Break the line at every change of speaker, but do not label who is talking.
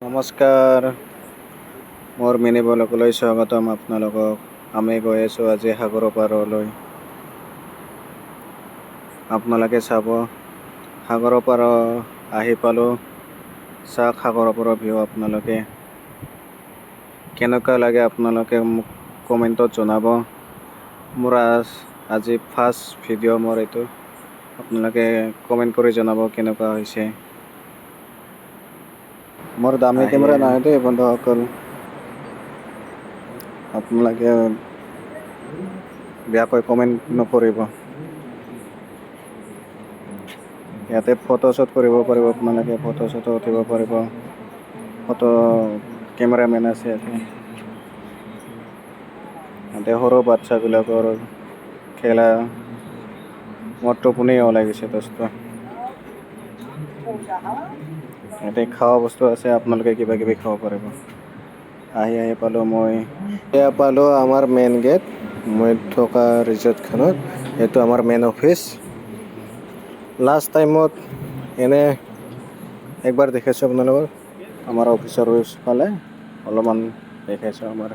নমস্কাৰ, মোৰ মিনি ব্লগলৈ স্বাগতম আপোনালোকক। আমি গৈ আছোঁ আজি সাগৰৰ পাৰলৈ। আপোনালোকে চাব, সাগৰৰ পাৰ আহি পালোঁ। চাওক সাগৰৰ পাৰৰ ভিউ আপোনালোকে। কেনেকুৱা লাগে আপোনালোকে মোক কমেণ্টত জনাব। মোৰ আজি ফাৰ্ষ্ট ভিডিঅ' মোৰ এইটো। আপোনালোকে কমেণ্ট কৰি জনাব কেনেকুৱা হৈছে। মোৰ দামী কেমেৰা নহয় দেই বন্ধুসকল, আপোনালোকে বেয়াকৈ কমেণ্ট নকৰিব। ইয়াতে ফটোশ্বুট কৰিব পাৰিব, আপোনালোকে ফটোশ্বুটো উঠিব পাৰিব। ফটো কেমেৰামেন আছে ইয়াতে। ইয়াতে সৰু বাচ্চাবিলাকৰ খেলা। মোৰ টোপনি ওলাই গৈছে দোস্ত। ইয়াতে খোৱা বস্তু আছে, আপোনালোকে কিবা কিবি খাব পাৰিব। আহি পালোঁ মই। এয়া পালোঁ আমাৰ মেইন গেট। মই থকা ৰিজৰ্টখনত। এইটো আমাৰ মেইন অফিচ। লাষ্ট টাইমত এনে একবাৰ দেখাইছোঁ আপোনালোকক আমাৰ অফিচৰ ফালে অলপমান দেখাইছোঁ আমাৰ